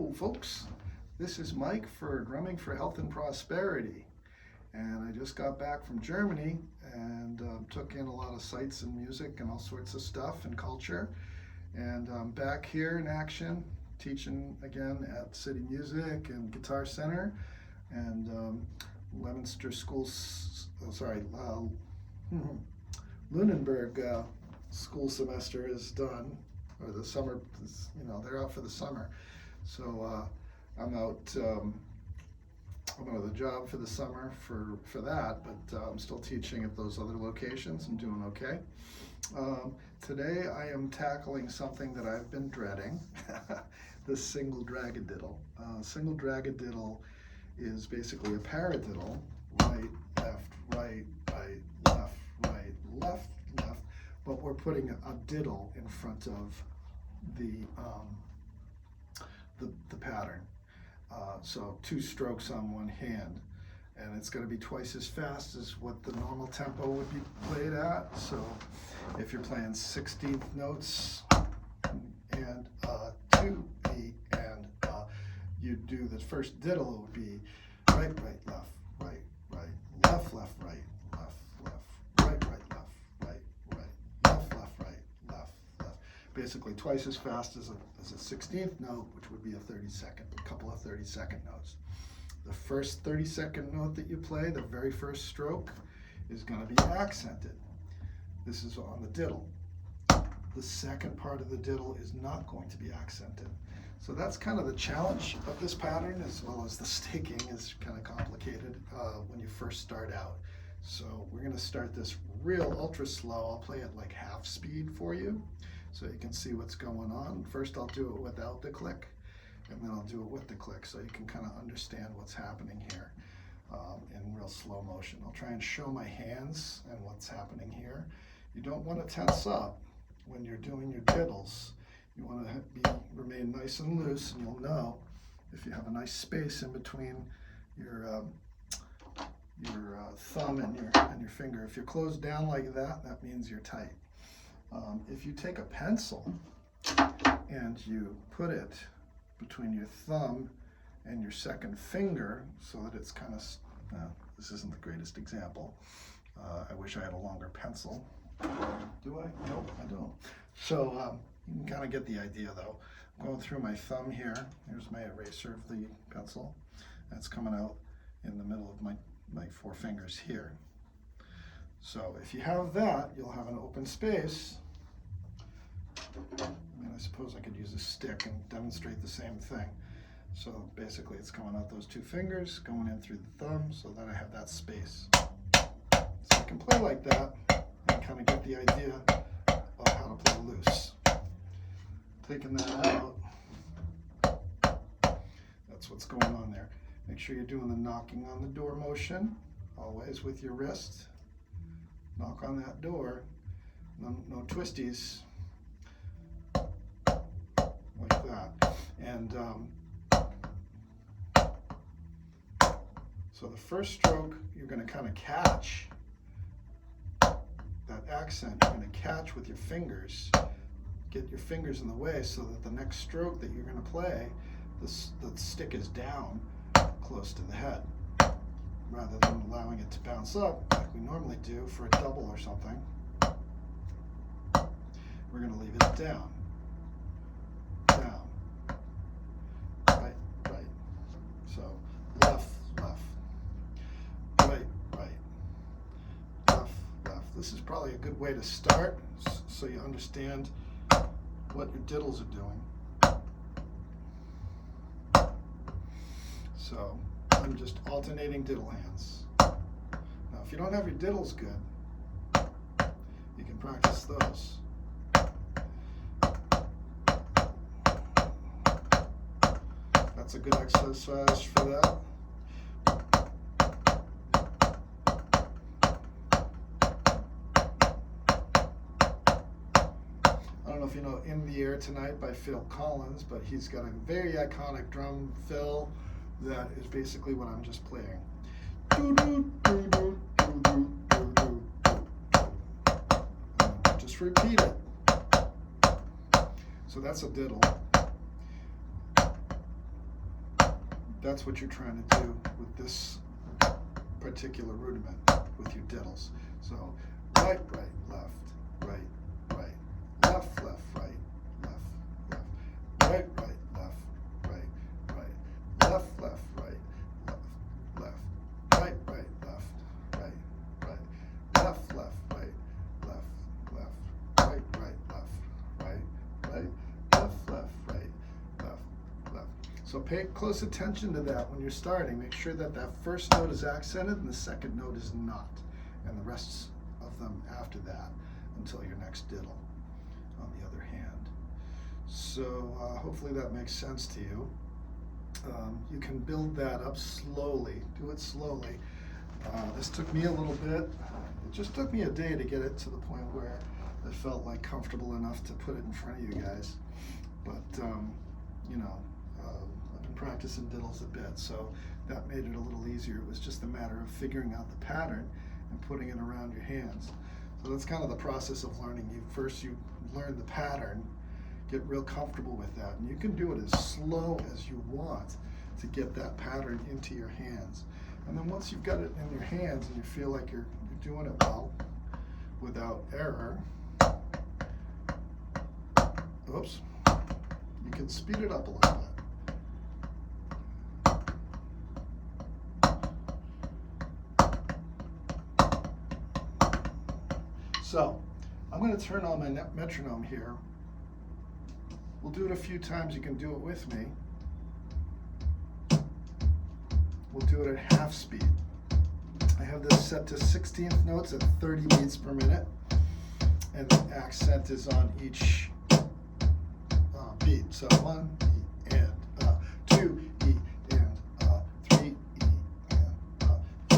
Hello folks, this is Mike for Drumming for Health and Prosperity, and I just got back from Germany and took in a lot of sights and music and all sorts of stuff and culture, and I'm back here in action teaching again at City Music and Guitar Center, and Leominster Lunenburg school semester is done, or the summer, they're out for the summer. So I'm out of the job for the summer for that, but I'm still teaching at those other locations and doing okay. Today I am tackling something that I've been dreading, the single dragadiddle. Single dragadiddle is basically a paradiddle, right, left, right, right, left, right, left, left, but we're putting a diddle in front of the pattern. So 2 strokes on one hand, and it's going to be twice as fast as what the normal tempo would be played at. So if you're playing 16th notes and 2, E, and you do the first diddle, it would be right, right, left, right, right, left, left, right, left, left, right, right, left, right, right, left, left, right, left, left. Basically twice as fast as a 16th note, which would be a couple of 30-second notes. The first 30-second note that you play, the very first stroke, is going to be accented. This is on the diddle. The second part of the diddle is not going to be accented. So that's kind of the challenge of this pattern, as well as the sticking is kind of complicated when you first start out. So we're going to start this real ultra slow. I'll play it like half speed for you so you can see what's going on. First I'll do it without the click, and then I'll do it with the click so you can kind of understand what's happening here in real slow motion. I'll try and show my hands and what's happening here. You don't want to tense up when you're doing your diddles. You want to remain nice and loose, and you'll know if you have a nice space in between your thumb and your finger. If you're closed down like that, that means you're tight. If you take a pencil and you put it between your thumb and your second finger so that it's kind of, this isn't the greatest example. I wish I had a longer pencil. Do I? Nope, I don't. So you can kind of get the idea though. I'm going through my thumb here. Here's my eraser of the pencil. That's coming out in the middle of my 4 fingers here. So if you have that, you'll have an open space. And I suppose I could use a stick and demonstrate the same thing. So basically it's coming out those 2 fingers, going in through the thumb, so that I have that space. So I can play like that and kind of get the idea of how to play loose. Taking that out, that's what's going on there. Make sure you're doing the knocking on the door motion, always with your wrist. Knock on that door, no twisties, like that. And so the first stroke, you're going to kind of catch that accent. You're going to catch with your fingers, get your fingers in the way so that the next stroke that you're going to play, the stick is down close to the head, rather than allowing it to bounce up like we normally do for a double or something. We're going to leave it down, down, right, right. So left, left, right, right, left, left. This is probably a good way to start so you understand what your diddles are doing. So I'm just alternating diddle hands. Now if you don't have your diddles good, you can practice those. That's a good exercise for that. I don't know if you know In the Air Tonight by Phil Collins, but he's got a very iconic drum fill that is basically what I'm just playing. Just repeat it. So that's a diddle. that's what you're trying to do with this particular rudiment with your diddles. So right, right, left, right, right, left, left, right, left, left, right, right, left, right, right, left, left, right, left, left, right, right, left, right, right, left, left, right, left, left, right, right, left, right, right, left, left, right, left, left. So pay close attention to that when you're starting. Make sure that that first note is accented and the second note is not, and the rest of them after that until your next diddle on the other hand. So hopefully that makes sense to you. You can build that up slowly. Do it slowly. This took me a little bit. It just took me a day to get it to the point where I felt like comfortable enough to put it in front of you guys. But you know, I've been practicing diddles a bit, so that made it a little easier. It was just a matter of figuring out the pattern and putting it around your hands. So that's kind of the process of learning. First you learn the pattern, get real comfortable with that, and you can do it as slow as you want to get that pattern into your hands. And then once you've got it in your hands and you feel like you're doing it well without error, oops, you can speed it up a little bit. So I'm going to turn on my metronome here. We'll do it a few times. You can do it with me. We'll do it at half speed. I have this set to 16th notes at 30 beats per minute, and the accent is on each beat. So 1 E and 2 E and 3 E and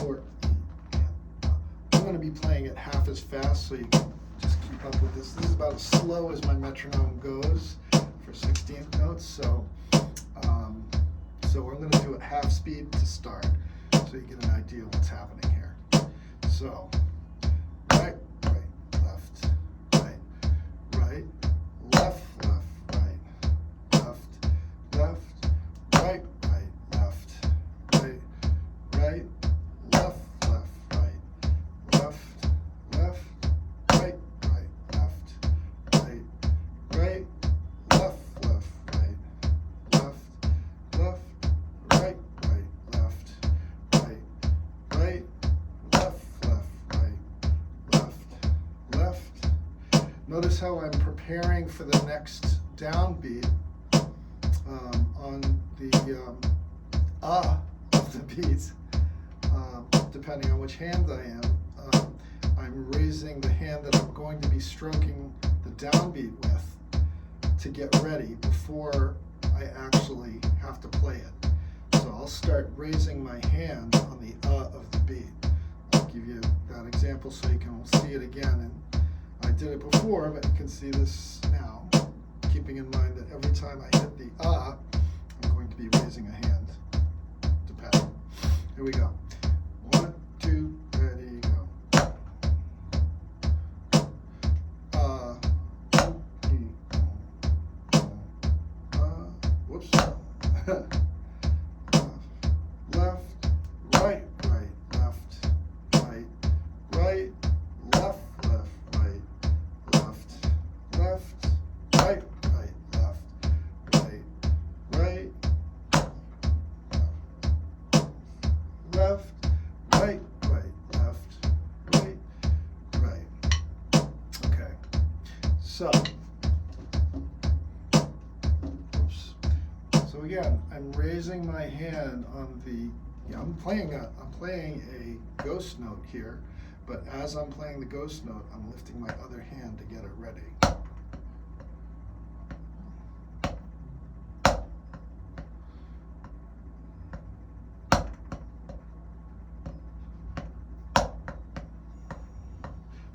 4 E and I'm going to be playing it half as fast, so you can just keep up with this. This is about as slow as my metronome goes for 16th notes. So we're going to do it half speed to start, so you get an idea of what's happening here. So right, right, left, right, right, left, left, right, left, left, right, right, left, right, right, left, left, right, left, left, right, right, left, right, right, left, left, right, left, left, right, right, left, right, right, left, left, right, left, left. Notice how I'm preparing for the next downbeat on the of the beats. Depending on which hand I am, I'm raising the hand that I'm going to be stroking the downbeat with to get ready before I actually have to play it. So I'll start raising my hand on the of the beat. I'll give you that example so you can see it again. And I did it before, but you can see this now, keeping in mind that every time I hit the I'm going to be raising a hand to pattern. Here we go. 1, 2, ready, go. Whoops. Left, right, right, left, right, right, left, left, right, left, left, right, right, left, right, right, left, right, right, left, right, right. Okay. So, oops. So again, I'm raising my hand on the, I'm playing a ghost note here, but as I'm playing the ghost note, I'm lifting my other hand to get it ready.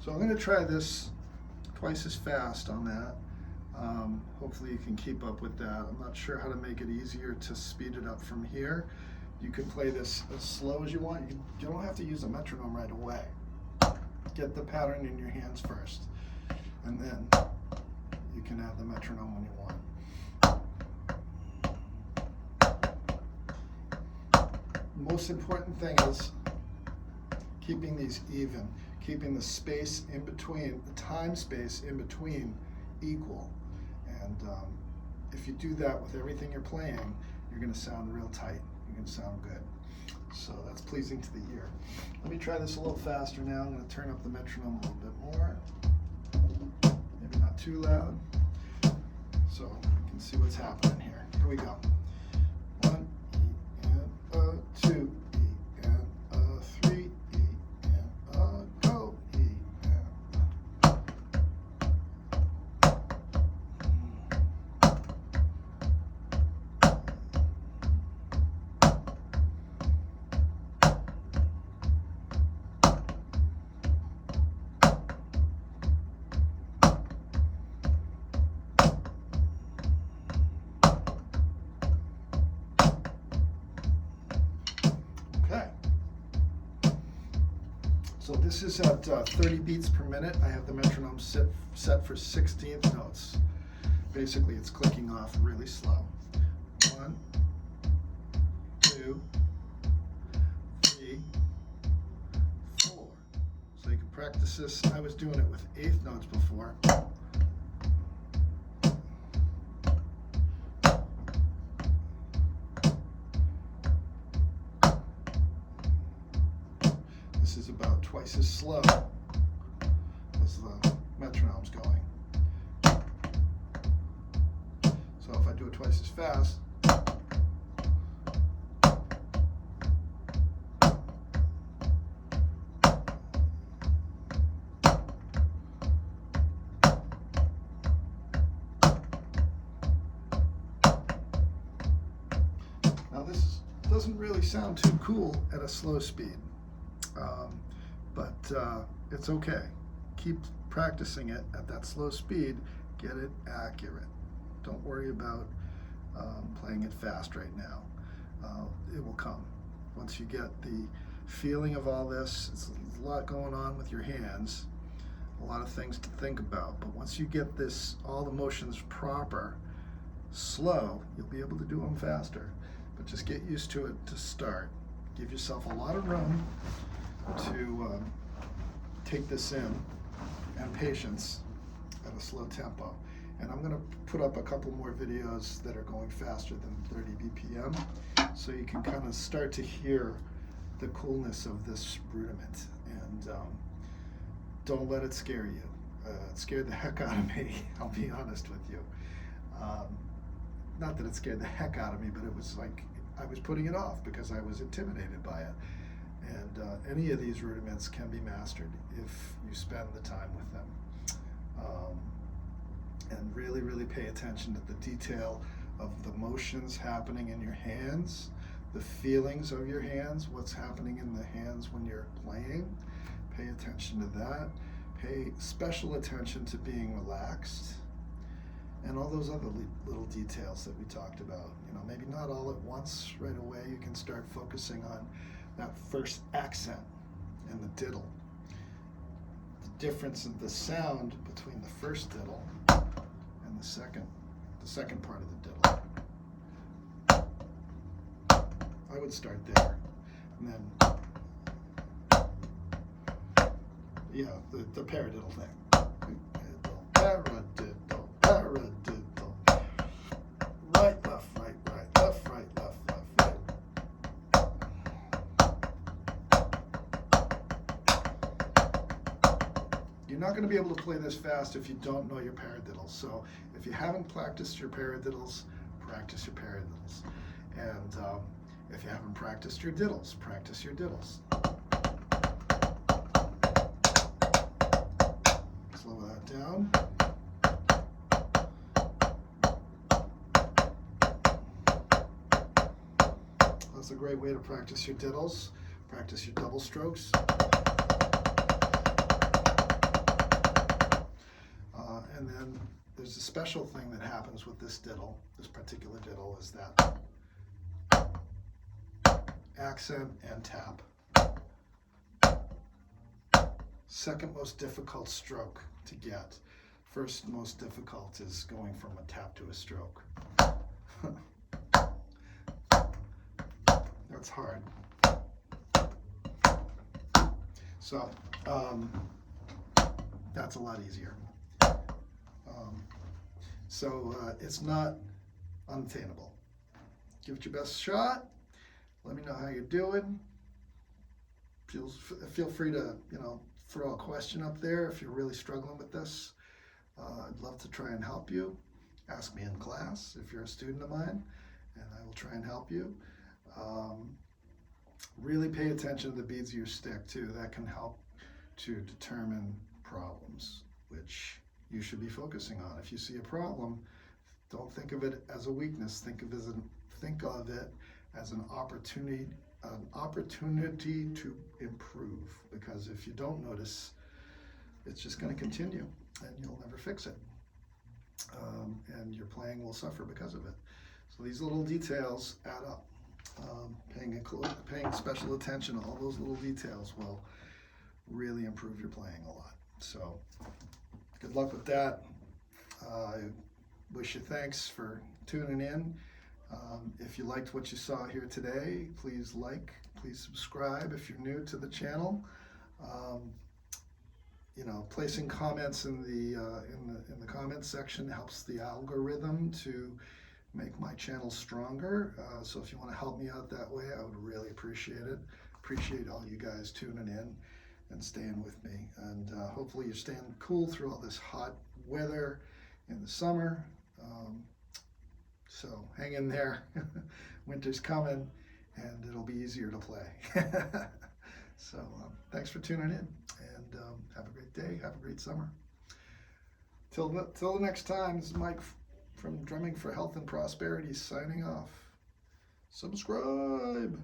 So I'm going to try this twice as fast on that. Hopefully you can keep up with that. I'm not sure how to make it easier to speed it up from here. You can play this as slow as you want. You don't have to use a metronome right away. Get the pattern in your hands first, and then you can add the metronome when you want. most important thing is keeping these even, keeping the space in between, the time space in between equal. And if you do that with everything you're playing, you're going to sound real tight. You're going to sound good. So that's pleasing to the ear. Let me try this a little faster now. I'm going to turn up the metronome a little bit more. Maybe not too loud. So you can see what's happening here. Here we go. 1 E and a 2 E and a 3 E and a go E and okay. So this is at 30 beats per minute. I have the metronome set for 16th notes. Basically, it's clicking off really slow. 1, 2, 3, 4. So you can practice this. I was doing it with 8th notes before. This is about twice as slow as the metronome's going. So if I do it twice as fast, now this doesn't really sound too cool at a slow speed. But it's okay. Keep practicing it at that slow speed. Get it accurate. Don't worry about playing it fast right now. It will come. Once you get the feeling of all this, it's a lot going on with your hands, a lot of things to think about. But once you get this, all the motions proper, slow, you'll be able to do them faster. But just get used to it to start. Give yourself a lot of room to take this in, and patience at a slow tempo. And I'm going to put up a couple more videos that are going faster than 30 BPM, so you can kind of start to hear the coolness of this rudiment. And don't let it scare you. It scared the heck out of me, I'll be honest with you. Not that it scared the heck out of me, but it was like I was putting it off because I was intimidated by it. And any of these rudiments can be mastered if you spend the time with them. And really, really pay attention to the detail of the motions happening in your hands, the feelings of your hands, what's happening in the hands when you're playing. Pay attention to that. Pay special attention to being relaxed, and all those other little details that we talked about. You know, maybe not all at once right away. You can start focusing on that first accent and the diddle. The difference in the sound between the first diddle and the second part of the diddle. I would start there, and then yeah, the paradiddle thing. Paradiddle, paradiddle. Right, left, right, right, left, right, left, left, right. You're not going to be able to play this fast if you don't know your paradiddles. So if you haven't practiced your paradiddles, practice your paradiddles. And if you haven't practiced your diddles, practice your diddles. Slow that down. That's a great way to practice your diddles. Practice your double strokes. And then there's a special thing that happens with this diddle, this particular diddle, is that accent and tap. Second most difficult stroke to get. First most difficult is going from a tap to a stroke. That's hard. So that's a lot easier. It's not unattainable. Give it your best shot. Let me know how you're doing. Feel free to, throw a question up there if you're really struggling with this. I'd love to try and help you. Ask me in class if you're a student of mine, and I will try and help you. Really pay attention to the beads of your stick too. That can help to determine problems, which you should be focusing on. If you see a problem, don't think of it as a weakness. Think of it as an opportunity to improve. Because if you don't notice, it's just going to continue, and you'll never fix it. And your playing will suffer because of it. So these little details add up. Paying special attention to all those little details will really improve your playing a lot. So good luck with that. I wish you thanks for tuning in. If you liked what you saw here today, please please subscribe if you're new to the channel. Placing comments in the comments section helps the algorithm to make my channel stronger. So if you want to help me out that way, I would really appreciate it. Appreciate all you guys tuning in and staying with me. And hopefully you're staying cool through all this hot weather in the summer. So hang in there. Winter's coming, and it'll be easier to play. So thanks for tuning in, and have a great day. Have a great summer. Till the next time, this is Mike from Drumming for Health and Prosperity signing off. Subscribe.